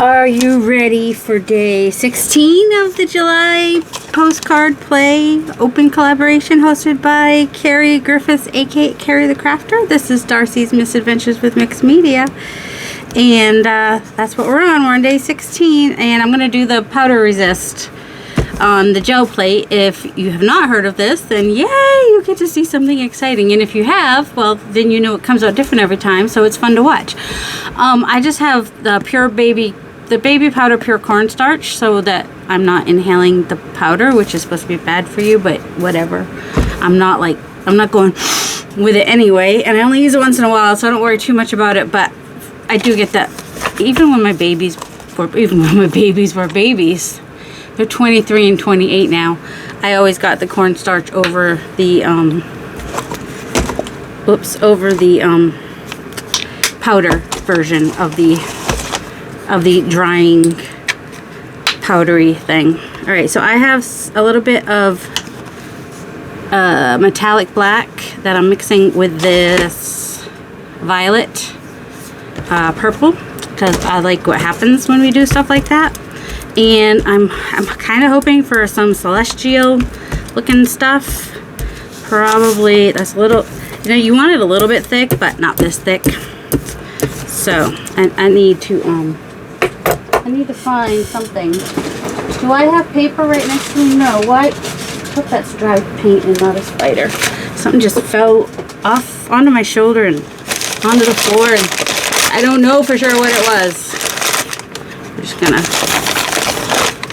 Are you ready for day 16 of the July Postcard Play Open Collaboration hosted by Carrie Griffiths, aka Carrie the Crafter? This is Darcy's Misadventures with Mixed Media. And that's what we're on. We're on day 16. And I'm going to do the powder resist on the Gelplate. If you have not heard of this, then yay, you get to see something exciting. And if you have, well, then you know it comes out different every time, so it's fun to watch. I just have the baby powder pure cornstarch so that I'm not inhaling the powder, which is supposed to be bad for you, but whatever. I'm not going with it anyway, and I only use it once in a while, so I don't worry too much about it. But I do get that even when my babies were babies. They're 23 and 28 now. I always got the cornstarch over the powder version of the drying powdery thing. All right, so I have a little bit of metallic black that I'm mixing with this violet purple, because I like what happens when we do stuff like that. And I'm kind of hoping for some celestial looking stuff. Probably that's a little, you want it a little bit thick, but not this thick. So I need to find something. Do I have paper right next to me? No. Why? I hope that's dry paint and not a spider. Something just fell off onto my shoulder and onto the floor, and I don't know for sure what it was. I'm just gonna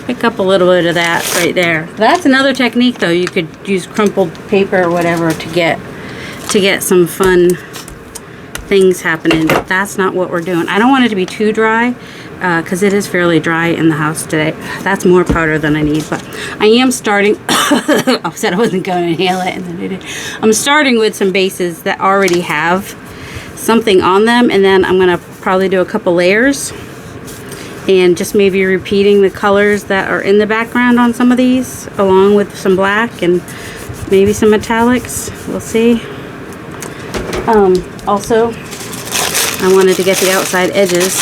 pick up a little bit of that right there. That's another technique, though. You could use crumpled paper or whatever to get some fun things happening, but that's not what we're doing. I don't want it to be too dry because it is fairly dry in the house today. That's more powder than I need, but I am starting I said I wasn't going to inhale it, and then I did. I'm starting with some bases that already have something on them, and then I'm gonna probably do a couple layers and just maybe repeating the colors that are in the background on some of these, along with some black and maybe some metallics. We'll see. Also, I wanted to get the outside edges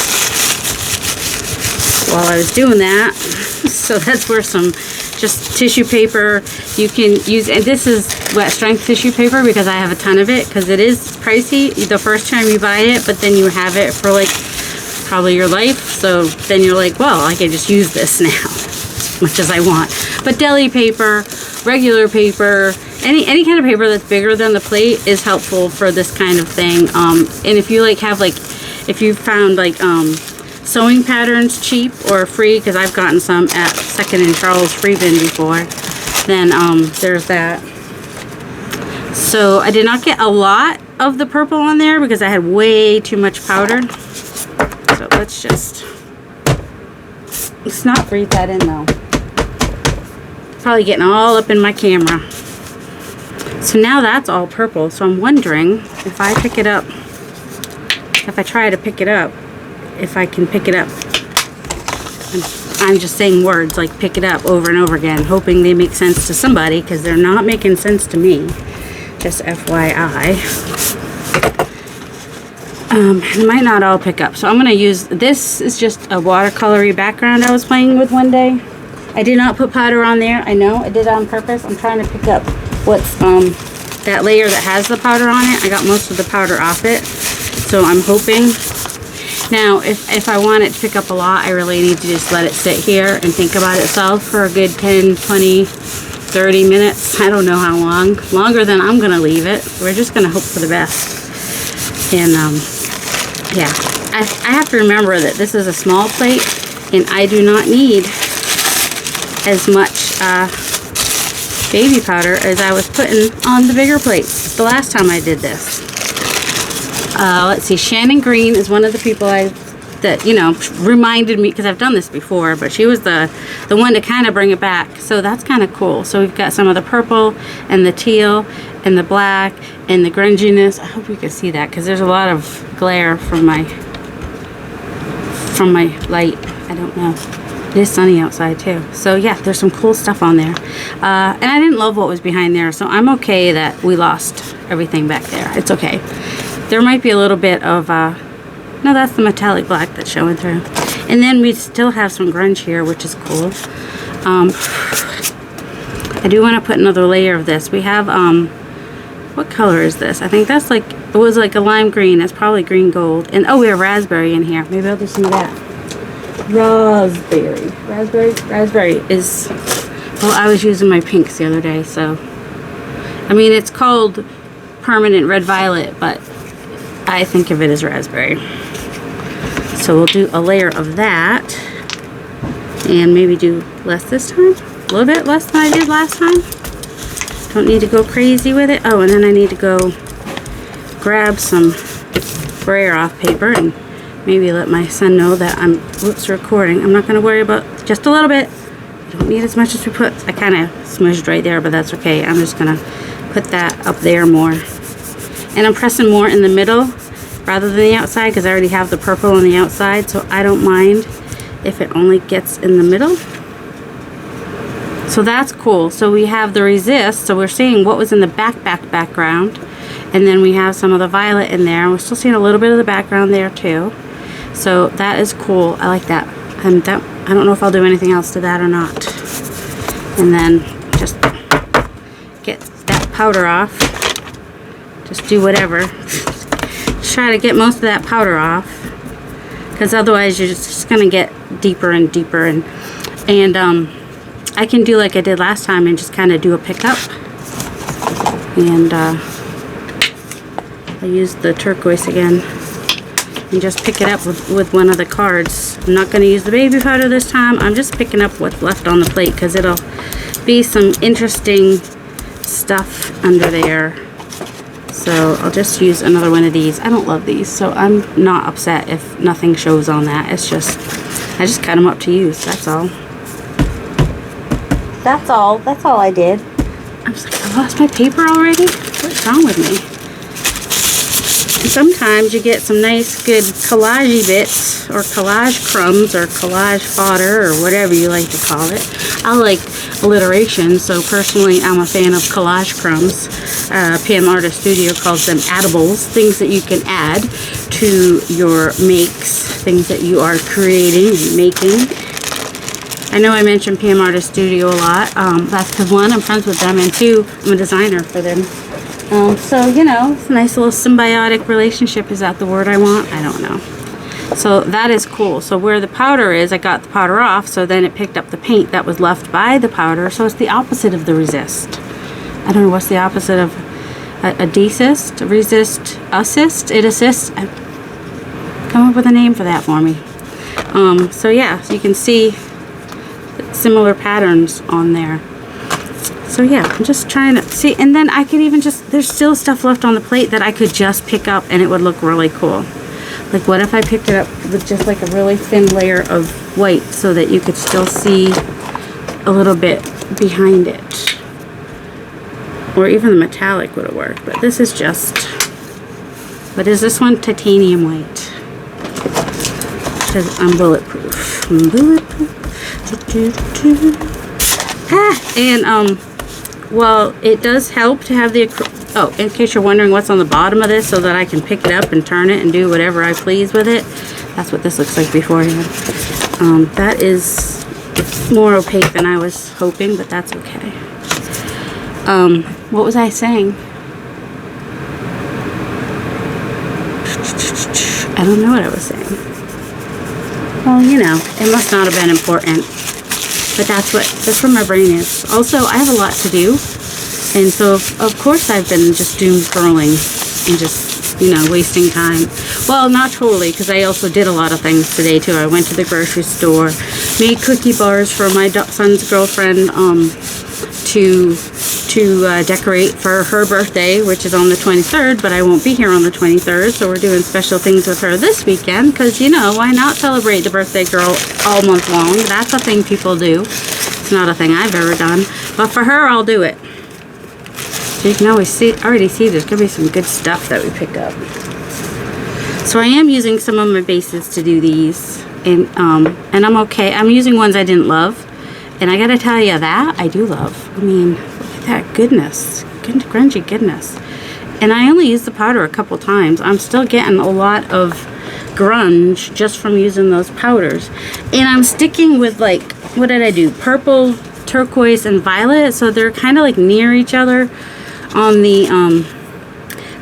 while I was doing that. So that's where some just tissue paper you can use, and this is wet strength tissue paper because I have a ton of it, because it is pricey the first time you buy it, but then you have it for like probably your life, so then you're like, well, I can just use this now as much as I want. But deli paper, regular paper, any kind of paper that's bigger than the plate is helpful for this kind of thing. And if you if you found sewing patterns cheap or free, because I've gotten some at Second and Charles Free Bin before, then there's that. So I did not get a lot of the purple on there because I had way too much powder. So let's not breathe that in though. Probably getting all up in my camera. So now that's all purple. So I'm wondering if I pick it up, if I try to pick it up, if I can pick it up. I'm just saying words like pick it up over and over again, hoping they make sense to somebody, because they're not making sense to me. Just FYI. It might not all pick up, so I'm going to use, this is just a watercolory background I was playing with one day. I did not put powder on there. I know I did it on purpose. I'm trying to pick up what's that layer that has the powder on it. I got most of the powder off it, so I'm hoping. Now if I want it to pick up a lot, I really need to just let it sit here and think about itself for a good 10, 20, 30 minutes. I don't know how long. Longer than I'm going to leave it. We're just going to hope for the best. And yeah, I have to remember that this is a small plate, and I do not need as much baby powder as I was putting on the bigger plates the last time I did this. Let's see, Shannon Green is one of the people that reminded me, because I've done this before, but she was the one to kind of bring it back. So that's kind of cool. So we've got some of the purple and the teal and the black and the grunginess. I hope you can see that, because there's a lot of glare from my light. I don't know. It is sunny outside too. So yeah, there's some cool stuff on there. And I didn't love what was behind there, so I'm okay that we lost everything back there. It's okay. There might be a little bit of no, that's the metallic black that's showing through. And then we still have some grunge here, which is cool. I do want to put another layer of this. We have, what color is this? I think that's like, it was like a lime green. It's probably green gold. And oh, we have raspberry in here. Maybe I'll do some of that. Raspberry. Raspberry is, well, I was using my pinks the other day, so. I mean, it's called permanent red violet, but I think of it as raspberry. So we'll do a layer of that. And maybe do less this time. A little bit less than I did last time. Don't need to go crazy with it. Oh, and then I need to go grab some brayer off paper and maybe let my son know that I'm recording. I'm not going to worry about just a little bit. Don't need as much as we put. I kind of smudged right there, but that's okay. I'm just going to put that up there more. And I'm pressing more in the middle rather than the outside because I already have the purple on the outside, so I don't mind if it only gets in the middle. So that's cool. So we have the resist, so we're seeing what was in the background, and then we have some of the violet in there. We're still seeing a little bit of the background there too. So that is cool. I like that. And that, I don't know if I'll do anything else to that or not. And then just get that powder off. Just do whatever. Just try to get most of that powder off, because otherwise you're just gonna get deeper and deeper. And I can do like I did last time and just kind of do a pickup. And I use the turquoise again and just pick it up with one of the cards. I'm not going to use the baby powder this time. I'm just picking up what's left on the plate because it'll be some interesting stuff under there. So I'll just use another one of these. I don't love these, so I'm not upset if nothing shows on that. It's just, I just cut them up to use, that's all. That's all I did. I was like, I lost my paper already? What's wrong with me? And sometimes you get some nice, good collage bits, or collage crumbs, or collage fodder, or whatever you like to call it. I like alliteration, so personally I'm a fan of collage crumbs. PM Artist Studio calls them addables, things that you can add to your makes, things that you are creating and making. I know I mentioned PM Artist Studio a lot. That's because one, I'm friends with them, and two, I'm a designer for them. So, you know, it's a nice little symbiotic relationship. Is that the word I want? I don't know. So that is cool. So where the powder is, I got the powder off, so then it picked up the paint that was left by the powder. So it's the opposite of the resist. I don't know what's the opposite of a desist, resist, assist. It assists. Come up with a name for that for me. So yeah, so you can see similar patterns on there. So yeah, I'm just trying to see, and then I could even just, there's still stuff left on the plate that I could just pick up and it would look really cool. Like what if I picked it up with just like a really thin layer of white so that you could still see a little bit behind it. Or even the metallic would have worked, but this is just, what is this one? Titanium white. Because I'm bulletproof. I'm bulletproof. And well, it does help to have the, oh, in case you're wondering what's on the bottom of this, so that I can pick it up and turn it and do whatever I please with it. That's what this looks like beforehand. That is more opaque than I was hoping, but that's okay. What was I saying? I don't know what I was saying. Well, you know, it must not have been important. But that's where my brain is. Also, I have a lot to do. And so, of course, I've been just doom scrolling and just, you know, wasting time. Well, not totally, because I also did a lot of things today, too. I went to the grocery store, made cookie bars for my son's girlfriend to decorate for her birthday, which is on the 23rd, but I won't be here on the 23rd, so we're doing special things with her this weekend, because, you know, why not celebrate the birthday girl all month long? That's a thing people do. It's not a thing I've ever done, but for her, I'll do it. So you can always already see there's going to be some good stuff that we pick up. So I am using some of my bases to do these, and I'm okay. I'm using ones I didn't love, and I gotta tell you that I do love. I mean, look at that goodness, grungy goodness. And I only used the powder a couple times. I'm still getting a lot of grunge just from using those powders. And I'm sticking with, like, what did I do? Purple, turquoise, and violet. So they're kind of like near each other on the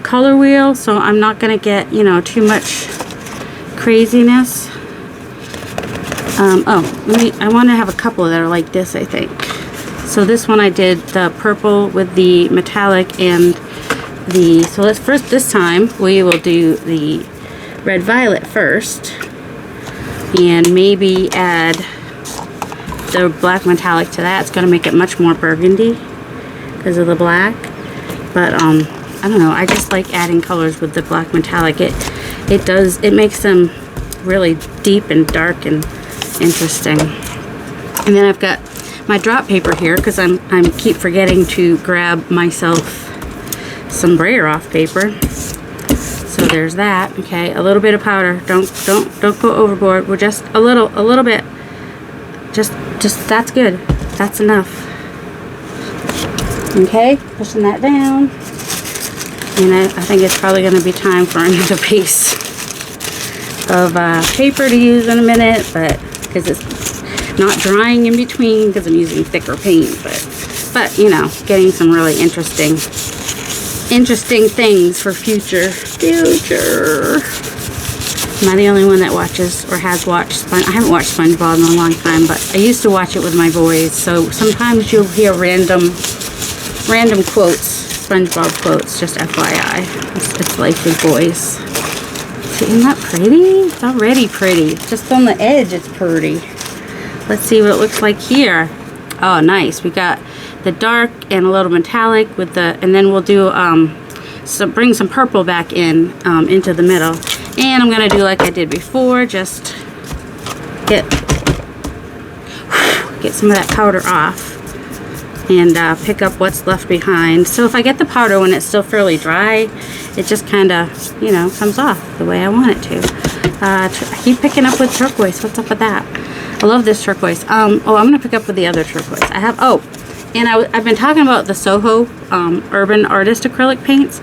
color wheel. So I'm not going to get, you know, too much craziness. I want to have a couple that are like this, I think. So this one I did the purple with the metallic and the, so let's first, this time we will do the red violet first and maybe add the black metallic to that. It's going to make it much more burgundy because of the black. But I don't know, I just like adding colors with the black metallic. It makes them really deep and dark and interesting. And then I've got my drop paper here because I'm keep forgetting to grab myself some brayer off paper. So there's that. Okay, a little bit of powder. Don't go overboard. We're just a little bit. Just that's good. That's enough. Okay, pushing that down. And I think it's probably going to be time for another piece of paper to use in a minute, but because it's not drying in between because I'm using thicker paint, but you know, getting some really interesting things for future. Am I the only one that watches or has watched I haven't watched SpongeBob in a long time, but I used to watch it with my boys, so sometimes you'll hear random quotes, SpongeBob quotes, just FYI. It's life with boys. See, isn't that pretty? It's already pretty. Just on the edge it's pretty. Let's see what it looks like here. Oh, nice. We got the dark and a little metallic with the, and then we'll do bring some purple back in into the middle. And I'm gonna do like I did before, just get some of that powder off and pick up what's left behind. So if I get the powder when it's still fairly dry, it just kind of, you know, comes off the way I want it to. I keep picking up with turquoise. What's up with that? I love this turquoise. I'm gonna pick up with the other turquoise. I have, and I've been talking about the Soho Urban Artist acrylic paints.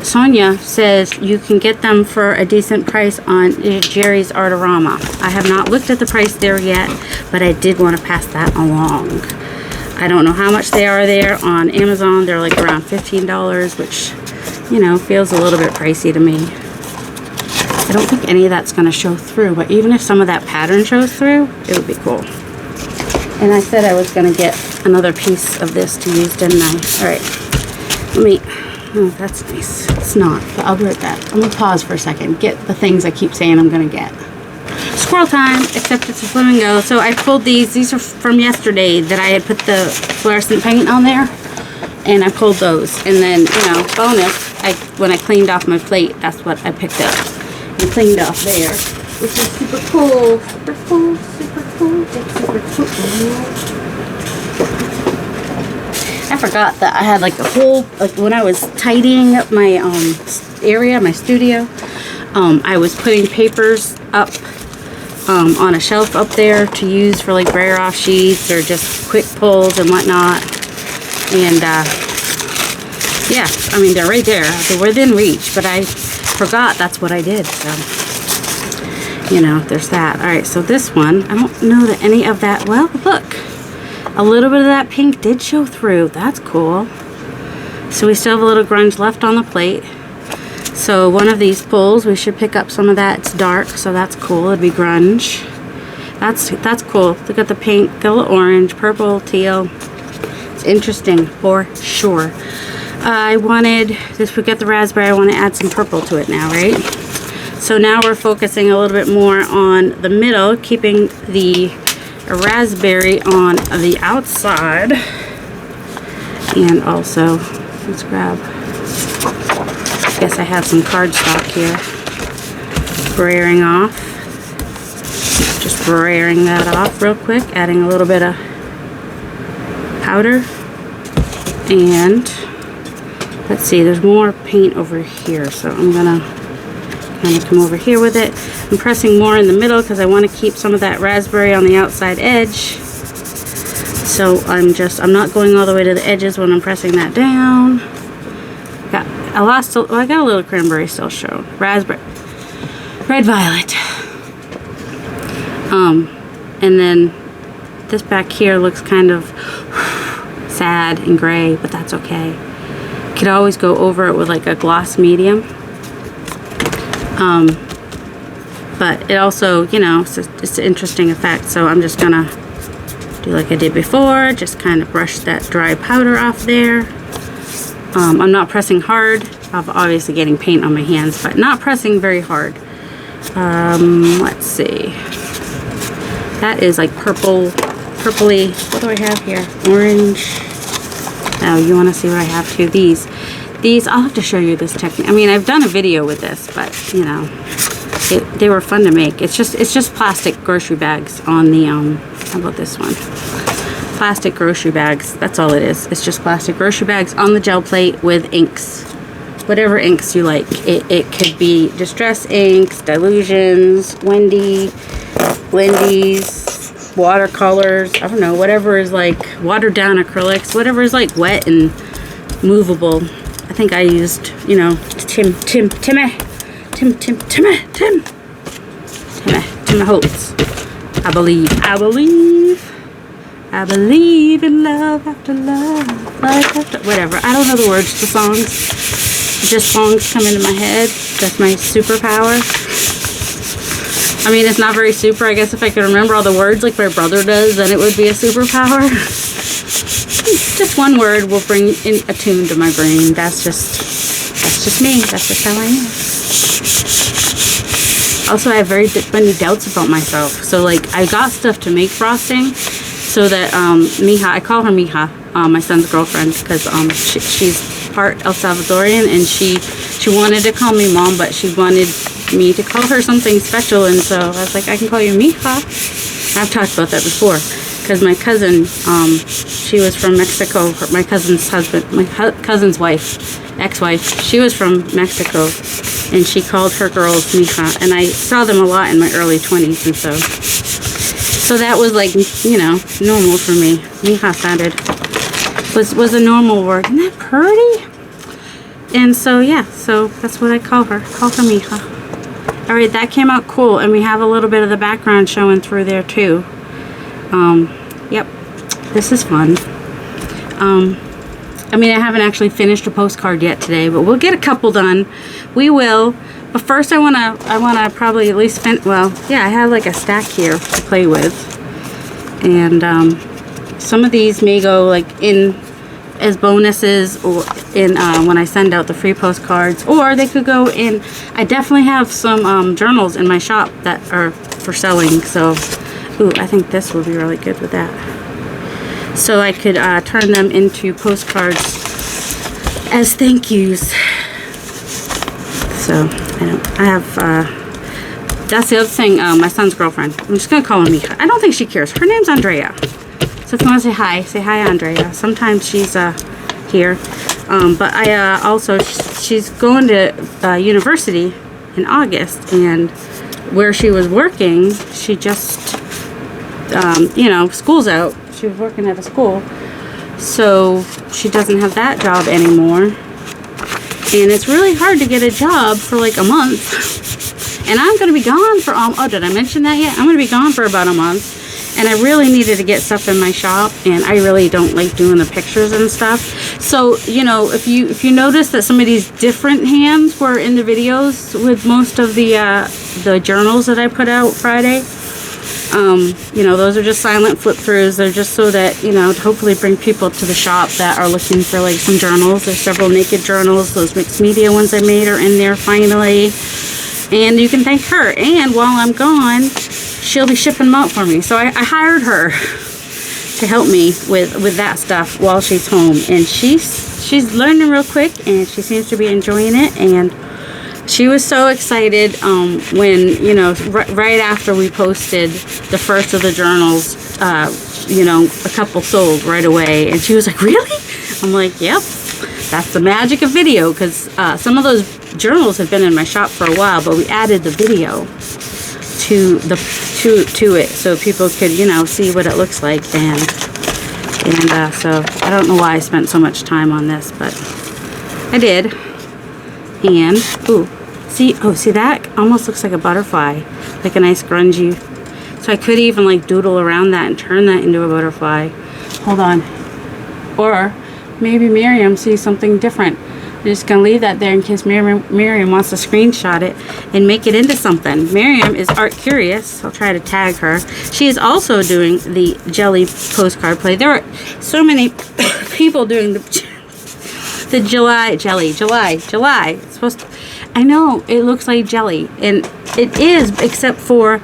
Sonia says you can get them for a decent price on Jerry's Artorama. I have not looked at the price there yet, but I did want to pass that along. I don't know how much they are there on Amazon. They're like around $15, which, you know, feels a little bit pricey to me. I don't think any of that's going to show through, but even if some of that pattern shows through, it would be cool. And I said I was going to get another piece of this to use, didn't I? All right, let me, oh, that's nice. It's not, but I'll be right back. I'm going to pause for a second, get the things I keep saying I'm going to get. Squirrel time, except it's a flamingo. So I pulled these are from yesterday that I had put the fluorescent paint on there. And I pulled those. And then, you know, bonus, when I cleaned off my plate, that's what I picked up and cleaned off there. Which is super cool. Super cool, super cool. It's super cool. I forgot that I had like a whole, like when I was tidying up my area, my studio, I was putting papers up on a shelf up there to use for like brayer off sheets or just quick pulls and whatnot. And yeah, I mean, they're right there. They're within reach, but I forgot that's what I did. So, you know, there's that. All right, so this one, I don't know that any of that, well, look, a little bit of that pink did show through. That's cool. So we still have a little grunge left on the plate. So one of these pulls, we should pick up some of that. It's dark, so that's cool. It'd be grunge. That's cool. Look at the pink, got a little orange, purple, teal. It's interesting for sure. I wanted, this we got the raspberry, I want to add some purple to it now, right? So now we're focusing a little bit more on the middle, keeping the raspberry on the outside. And also, let's grab, I guess I have some cardstock here. Brayering off. Just brayering that off real quick, adding a little bit of powder. And let's see, there's more paint over here, so I'm gonna kind of come over here with it. I'm pressing more in the middle because I want to keep some of that raspberry on the outside edge. So I'm not going all the way to the edges when I'm pressing that down. I got a little cranberry still shown. Raspberry. red violet. And then this back here looks kind of sad and gray, but that's okay. Could always go over it with like a gloss medium. But it also, you know, it's an interesting effect. So I'm just gonna do like I did before, just kind of brush that dry powder off there. I'm not pressing hard. I'm obviously getting paint on my hands, but not pressing very hard. Let's see. That is like purpley. What do I have here? Orange. Oh, you want to see what I have too? These, I'll have to show you this technique. I mean, I've done a video with this, but you know, they were fun to make. It's just plastic grocery bags on the, how about this one? Plastic grocery bags. That's all it is. It's just plastic grocery bags on the gel plate with inks. Whatever inks you like. It could be Distress inks, Dilutions, Wendy's, watercolors, I don't know, whatever is like watered down acrylics, whatever is like wet and movable. I think I used, you know, Tim Holtz. I believe in love after love, life after, whatever. I don't know the words to songs. Just songs come into my head. That's my superpower. I mean, it's not very super. I guess if I could remember all the words like my brother does, then it would be a superpower. Just one word will bring in a tune to my brain. That's just me. That's just how I am. Also, I have very many doubts about myself. So, like, I got stuff to make frosting so that Mija, I call her Mija, my son's girlfriend, because she's part El Salvadorian, and she wanted to call me Mom, but she wanted me to call her something special, and so I was like, I can call you Mija. I've talked about that before, because my cousin, she was from Mexico. My cousin's husband, my cousin's wife, ex-wife, she was from Mexico, and she called her girls Mija, and I saw them a lot in my early 20s, and so that was like, you know, normal for me. Mija was a normal word. Isn't that pretty? And so yeah, so that's what I call her Mija. All right, that came out cool, and we have a little bit of the background showing through there too. Yep, this is fun. I mean, I haven't actually finished a postcard yet today, but we'll get a couple done. We will. But first, I wanna probably at least well, yeah, I have like a stack here to play with, and some of these may go like in as bonuses, or in when I send out the free postcards, or they could go in. I definitely have some journals in my shop that are for selling, so ooh, I think this will be really good with that. So I could turn them into postcards as thank yous. So I have that's the other thing, my son's girlfriend, I'm just gonna call her Mija. I don't think she cares. Her name's Andrea. So if you want to say hi, Andrea. Sometimes she's here. But I also, she's going to university in August, and where she was working, she just, you know, school's out. She was working at a school, so she doesn't have that job anymore. And it's really hard to get a job for like a month. And I'm going to be gone for, oh, did I mention that yet? I'm going to be gone for about a month. And I really needed to get stuff in my shop, and I really don't like doing the pictures and stuff. So, you know, if you notice that some of these different hands were in the videos with most of the journals that I put out Friday, you know, those are just silent flip throughs. They're just so that, you know, to hopefully bring people to the shop that are looking for like some journals. There's several naked journals. Those mixed media ones I made are in there finally. And you can thank her. And while I'm gone, she'll be shipping them out for me. So I hired her to help me with that stuff while she's home. And she's learning real quick, and she seems to be enjoying it. And she was so excited when, you know, right after we posted the first of the journals, you know, a couple sold right away. And she was like, really? I'm like, yep. That's the magic of video, because some of those journals have been in my shop for a while, but we added the video to it so people could, you know, see what it looks like. And so I don't know why I spent so much time on this, but I did. And ooh, See, oh, see that almost looks like a butterfly, like a nice grungy. So I could even like doodle around that and turn that into a butterfly. Hold on. Or maybe Miriam sees something different. I'm just gonna leave that there in case Miriam wants to screenshot it and make it into something. Miriam is art curious. I'll try to tag her. She is also doing the jelly postcard play. There are so many people doing the July. It's supposed to, I know it looks like jelly, and it is, except for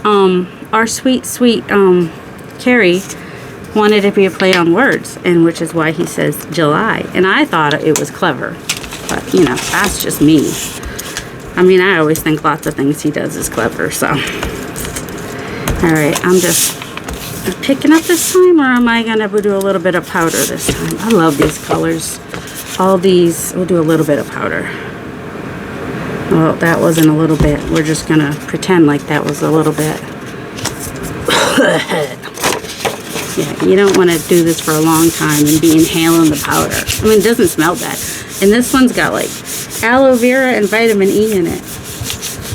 our sweet Carrie wanted it to be a play on words, and which is why he says July. And I thought it was clever, but you know, that's just me. I mean, I always think lots of things he does is clever. So, all right, I'm just picking up this time, or am I gonna do a little bit of powder this time? I love these colors. All these, we'll do a little bit of powder. Well, that wasn't a little bit. We're just gonna pretend like that was a little bit. Yeah, you don't want to do this for a long time and be inhaling the powder. I mean, it doesn't smell bad. And this one's got like aloe vera and vitamin E in it.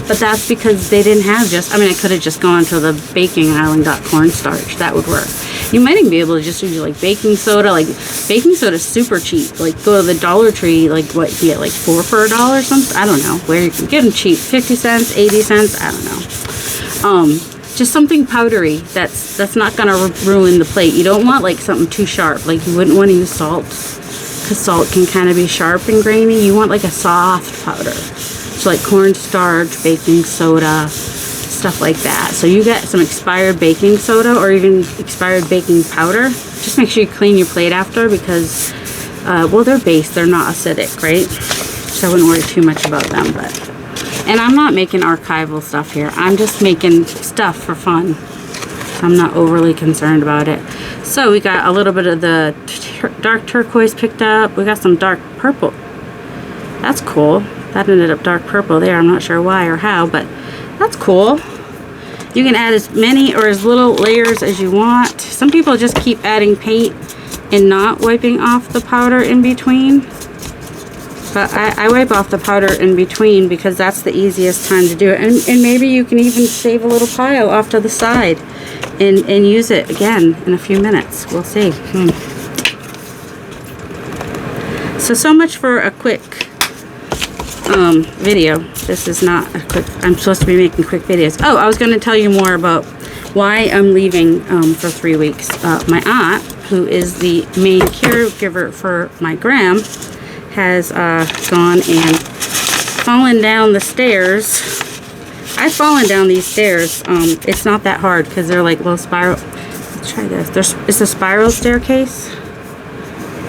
But that's because they didn't have just, I mean, I could have just gone to the baking aisle and got cornstarch. That would work. You might even be able to just use like baking soda. Like, baking soda is super cheap. Like, go to the Dollar Tree, like, what, you get like 4 for $1 or something? I don't know where you can get them cheap. 50 cents, 80 cents, I don't know. Just something powdery that's not gonna ruin the plate. You don't want like something too sharp. Like, you wouldn't want to use salt, because salt can kind of be sharp and grainy. You want like a soft powder. So like cornstarch, baking soda, stuff like that. So you get some expired baking soda or even expired baking powder. Just make sure you clean your plate after, because well, they're based, they're not acidic, right? So I wouldn't worry too much about them. But, and I'm not making archival stuff here. I'm just making stuff for fun. I'm not overly concerned about it. So we got a little bit of the dark turquoise picked up. We got some dark purple. That's cool. That ended up dark purple there. I'm not sure why or how, but that's cool. You can add as many or as little layers as you want. Some people just keep adding paint and not wiping off the powder in between. But I wipe off the powder in between because that's the easiest time to do it. And maybe you can even save a little pile off to the side and use it again in a few minutes. We'll see. So much for a quick video. This is not a quick, I'm supposed to be making quick videos. Oh, I was going to tell you more about why I'm leaving for 3 weeks. My aunt, who is the main caregiver for my gram, has gone and fallen down the stairs. I've fallen down these stairs. It's not that hard because they're like low spiral. Let's try this. It's a spiral staircase.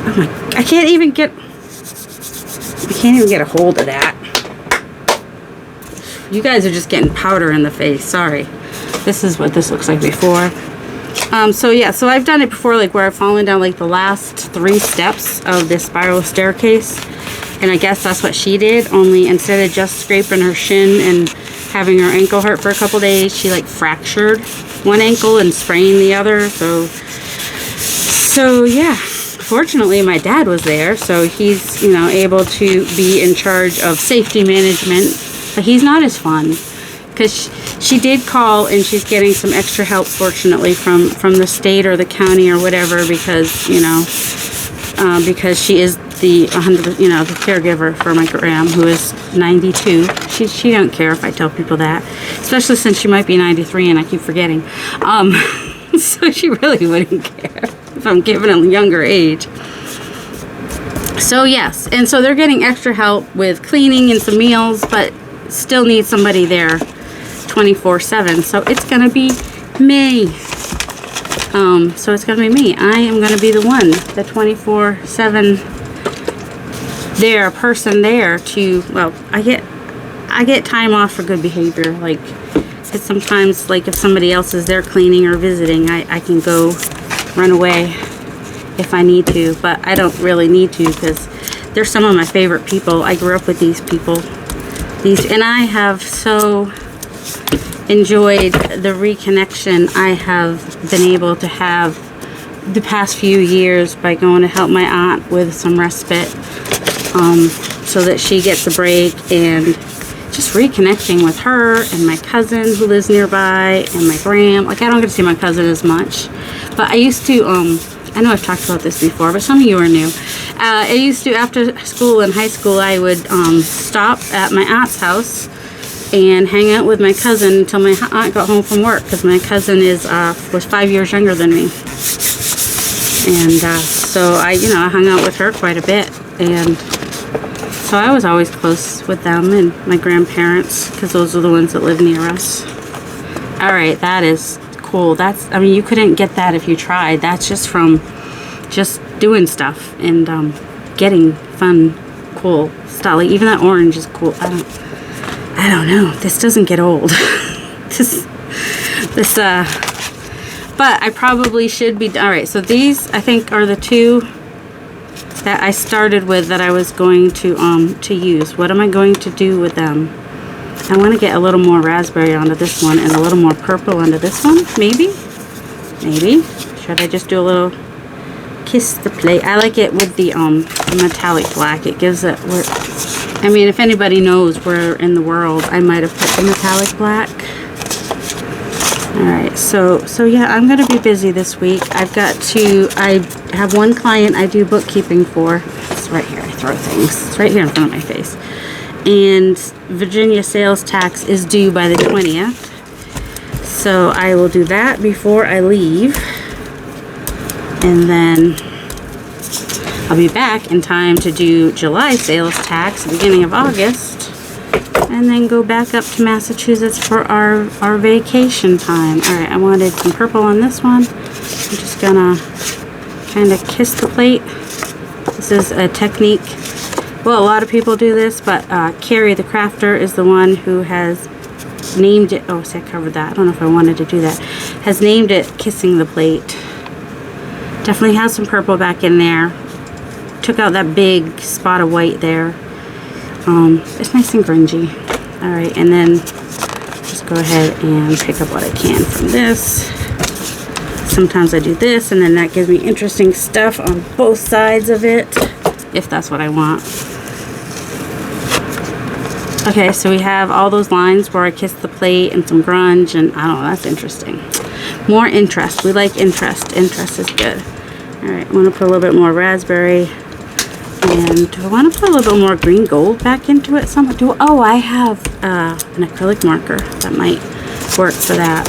Oh my, I can't even get a hold of that. You guys are just getting powder in the face. Sorry. This is what this looks like before. So yeah, so I've done it before, like where I've fallen down like the last 3 steps of this spiral staircase. And I guess that's what she did, only instead of just scraping her shin and having her ankle hurt for a couple days, she like fractured one ankle and sprained the other. So yeah, fortunately my dad was there, so he's, you know, able to be in charge of safety management, but he's not as fun. Because she did call and she's getting some extra help, fortunately, from the state or the county or whatever, because, you know, because she is the 100, you know, the caregiver for my gram, who is 92. She don't care if I tell people that, especially since she might be 93 and I keep forgetting. So she really wouldn't care if I'm giving a younger age. So yes, and so they're getting extra help with cleaning and some meals, but still need somebody there 24/7. So it's gonna be me. So it's gonna be me. I am gonna be the one, the 24/7 person there to, well, I get time off for good behavior. Like, cause sometimes, like if somebody else is there cleaning or visiting, I can go run away if I need to, but I don't really need to because they're some of my favorite people. I grew up with these people. And I have so enjoyed the reconnection I have been able to have the past few years by going to help my aunt with some respite, so that she gets a break. And just reconnecting with her and my cousin who lives nearby and my gram. Like, I don't get to see my cousin as much, but I used to, I know I've talked about this before, but some of you are new. I used to, after school in high school, I would stop at my aunt's house and hang out with my cousin until my aunt got home from work, because my cousin was 5 years younger than me. And so I hung out with her quite a bit, and so I was always close with them and my grandparents, because those are the ones that live near us. All right, that is cool. I mean, you couldn't get that if you tried. That's just from just doing stuff and getting fun, cool stuff. Like, even that orange is cool. I don't know. This doesn't get old. But I probably should be. All right, so these I think are the two that I started with that I was going to use. What am I going to do with them? I want to get a little more raspberry onto this one and a little more purple onto this one. Maybe. Should I just do a little kiss the plate? I like it with the metallic black. It gives it. I mean, if anybody knows where in the world I might have put the metallic black. Alright, so yeah, I'm going to be busy this week. I have one client I do bookkeeping for. It's right here. I throw things. It's right here in front of my face. And Virginia sales tax is due by the 20th. So I will do that before I leave. And then I'll be back in time to do July sales tax, beginning of August. And then go back up to Massachusetts for our vacation time. Alright, I wanted some purple on this one. I'm just gonna kind of kiss the plate. This is a technique. Well, a lot of people do this, but Carrie the crafter is the one who has named it. Oh, see, I covered that. I don't know if I wanted to do that. Has named it Kissing the Plate. Definitely has some purple back in there. Took out that big spot of white there. It's nice and grungy. Alright, and then just go ahead and pick up what I can from this. Sometimes I do this, and then that gives me interesting stuff on both sides of it, if that's what I want. Okay, so we have all those lines where I kiss the plate and some grunge, and I don't know, that's interesting. More interest. We like interest. Interest is good. Alright, I'm going to put a little bit more raspberry. And do I want to put a little bit more green gold back into it? Oh, I have an acrylic marker that might work for that.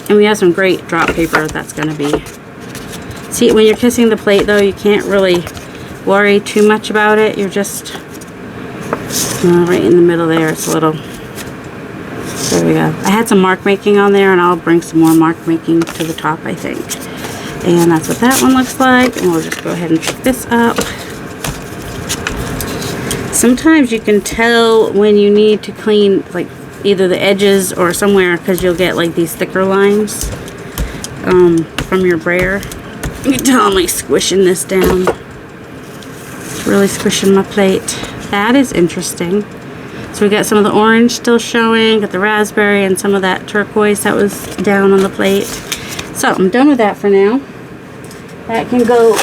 And we have some great drop paper that's going to be. See, when you're kissing the plate, though, you can't really worry too much about it. You're just right in the middle there. It's a little. There we go. I had some mark making on there, and I'll bring some more mark making to the top, I think. And that's what that one looks like. And we'll just go ahead and pick this up. Sometimes you can tell when you need to clean, like, either the edges or somewhere, because you'll get like these thicker lines from your brayer. You can tell I'm like squishing this down. It's really squishing my plate. That is interesting. So we got some of the orange still showing, got the raspberry and some of that turquoise that was down on the plate. So I'm done with that for now. That can go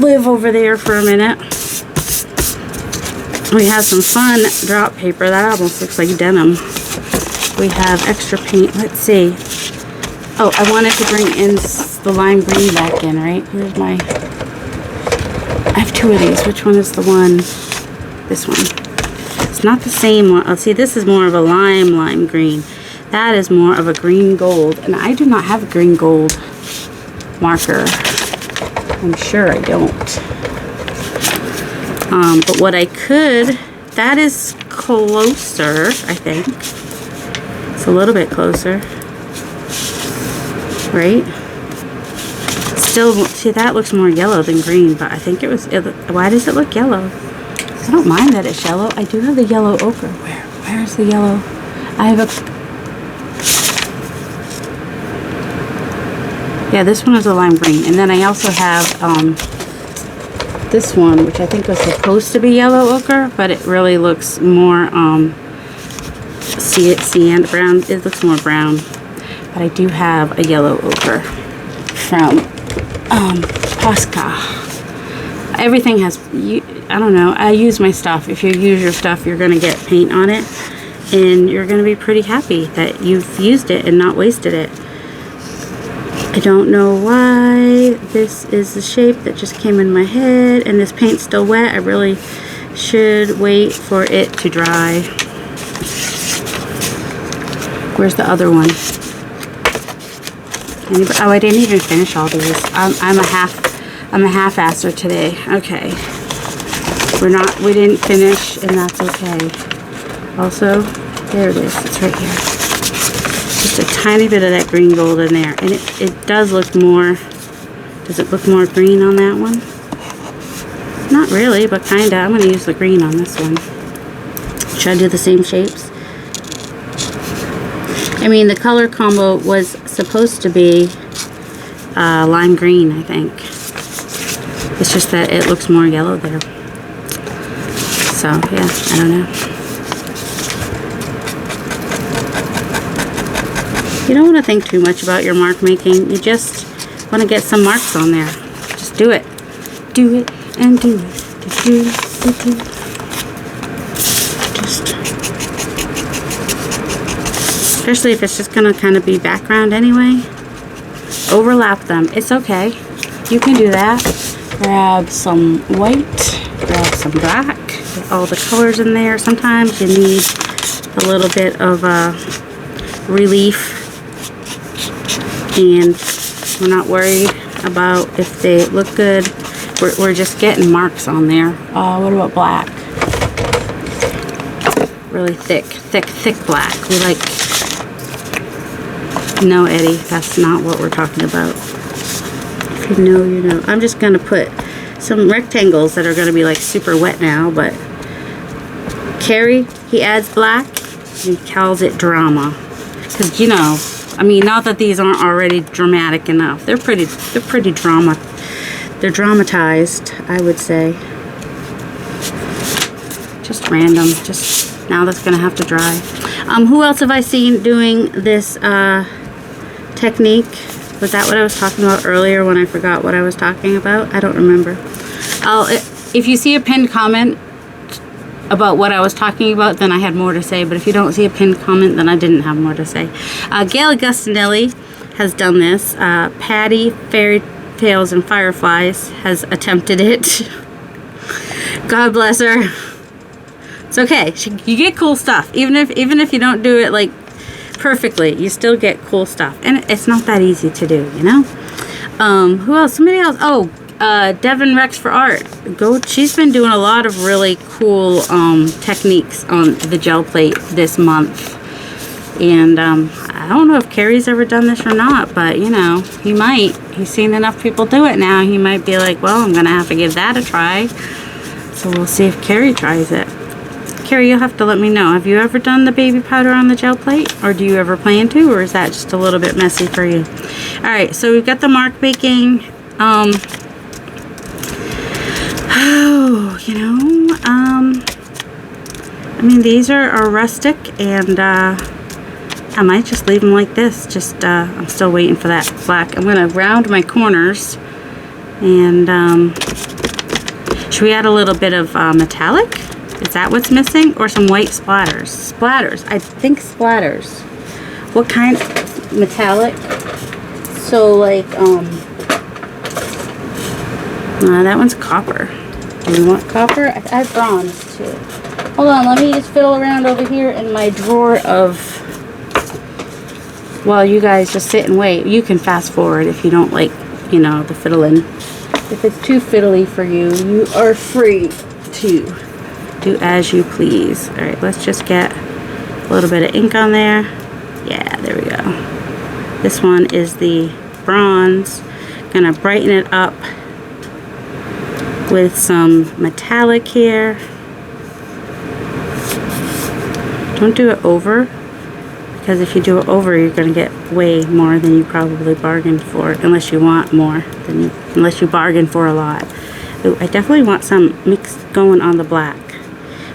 live over there for a minute. We have some fun drop paper. That almost looks like denim. We have extra paint. Let's see. Oh, I wanted to bring in the lime green back in, right? Where's my... I have two of these. Which one is the one? This one. It's not the same one. Oh, see, this is more of a lime green. That is more of a green gold. And I do not have a green gold marker. I'm sure I don't. But what I could, that is closer, I think. It's a little bit closer. Right? Still, see, that looks more yellow than green, but I think why does it look yellow? I don't mind that it's yellow. I do have the yellow ochre. Where's the yellow? I have a... Yeah, this one is a lime green. And then I also have this one, which I think was supposed to be yellow ochre, but it really looks more cyan brown. It looks more brown. But I do have a yellow ochre from Postcard. Everything has, I don't know. I use my stuff. If you use your stuff, you're going to get paint on it. And you're going to be pretty happy that you've used it and not wasted it. I don't know why this is the shape that just came in my head. And this paint's still wet. I really should wait for it to dry. Where's the other one? Oh, I didn't even finish all these. I'm a half-asser today. Okay. We didn't finish, and that's okay. Also, there it is. It's right here. Just a tiny bit of that green gold in there. And it does look more, does it look more green on that one? Not really, but kinda. I'm gonna use the green on this one. Should I do the same shapes? I mean, the color combo was supposed to be lime green, I think. It's just that it looks more yellow there. So, yeah, I don't know. You don't want to think too much about your mark making. You just want to get some marks on there. Just do it. Do it and do it. Do. Just, especially if it's just going to kind of be background anyway. Overlap them. It's okay. You can do that. Grab some white. Grab some black. Get all the colors in there. Sometimes you need a little bit of relief. And we're not worried about if they look good. We're just getting marks on there. What about black? Really thick black. We like... No, Eddie, that's not what we're talking about. If you know, you know. I'm just going to put some rectangles that are going to be like super wet now, but Carrie, he adds black, and he calls it drama. Because, you know, I mean, not that these aren't already dramatic enough. They're pretty dramatized, I would say. Just random. Just now that's gonna have to dry. Who else have I seen doing this technique? Was that what I was talking about earlier when I forgot what I was talking about? I don't remember. If you see a pinned comment about what I was talking about, then I had more to say. But if you don't see a pinned comment, then I didn't have more to say. Gail Agustinelli has done this. Patty Fairy Tales and Fireflies has attempted it. God bless her. It's okay. You get cool stuff. Even if you don't do it like perfectly, you still get cool stuff. And it's not that easy to do, you know? Who else? Somebody else. Oh, Devin Rex for Art. She's been doing a lot of really cool techniques on the Gelplate this month. And I don't know if Carrie's ever done this or not, but you know, he might. He's seen enough people do it now. He might be like, well, I'm gonna have to give that a try. So we'll see if Carrie tries it. Carrie, you'll have to let me know. Have you ever done the baby powder on the Gelplate? Or do you ever plan to? Or is that just a little bit messy for you? Alright, so we've got the mark making. You know, I mean, these are rustic, and I might just leave them like this. Just, I'm still waiting for that black. I'm going to round my corners, and should we add a little bit of metallic? Is that what's missing? Or some white splatters? Splatters. I think splatters. What kind? Metallic? So, like, that one's copper. Do you want copper? I have bronze, too. Hold on, let me just fiddle around over here in my drawer of... While you guys just sit and wait. You can fast forward if you don't like, you know, the fiddling. If it's too fiddly for you, you are free to do as you please. Alright, let's just get a little bit of ink on there. Yeah, there we go. This one is the bronze. Gonna brighten it up with some metallic here. Don't do it over, because if you do it over, you're going to get way more than you probably bargained for, unless you want more, unless you bargain for a lot. Ooh, I definitely want some mix going on the black.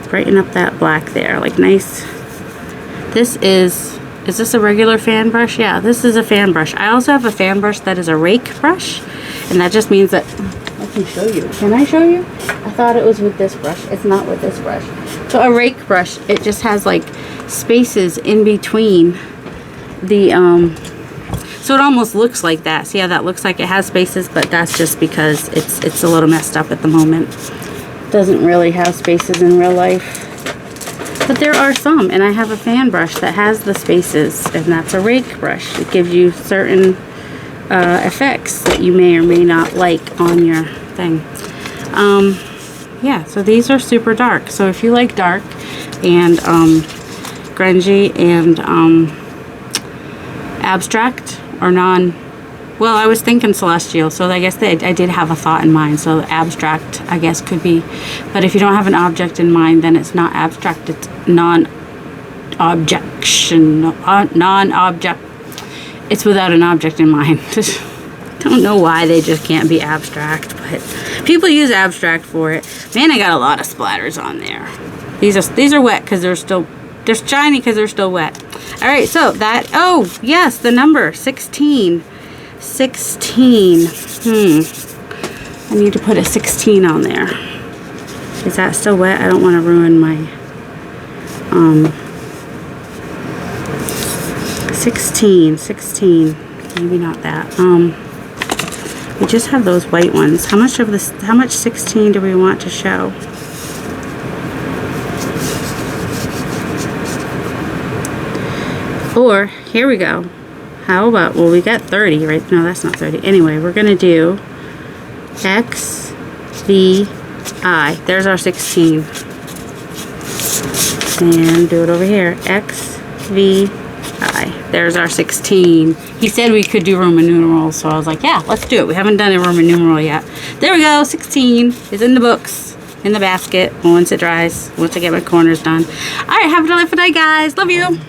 Brighten up that black there, like nice. This is this a regular fan brush? Yeah, this is a fan brush. I also have a fan brush that is a rake brush, and that just means that, can show you. Can I show you? I thought it was with this brush. It's not with this brush. So a rake brush, it just has like spaces in between the, so it almost looks like that. See how that looks like it has spaces, but that's just because it's a little messed up at the moment. Doesn't really have spaces in real life. But there are some, and I have a fan brush that has the spaces, and that's a rake brush. It gives you certain effects that you may or may not like on your thing. Yeah, so these are super dark. So if you like dark and grungy and abstract or well, I was thinking celestial, so I guess I did have a thought in mind. So abstract, I guess, could be, but if you don't have an object in mind, then it's not abstract, it's non-object. It's without an object in mind. Don't know why they just can't be abstract, but people use abstract for it. Man, I got a lot of splatters on there. These are wet because they're shiny because they're still wet. All right, so that, oh yes, the number 16. 16. I need to put a 16 on there. Is that still wet? I don't want to ruin my 16. Maybe not that. We just have those white ones. How much 16 do we want to show? Or here we go. How about, well, we got 30, right? No, that's not 30. Anyway, we're going to do X, V, I. There's our 16. And do it over here. X, V, I. There's our 16. He said we could do Roman numerals, so I was like, yeah, let's do it. We haven't done a Roman numeral yet. There we go. 16 is in the books, in the basket. Once it dries, once I get my corners done. All right, have a delightful day, guys. Love you.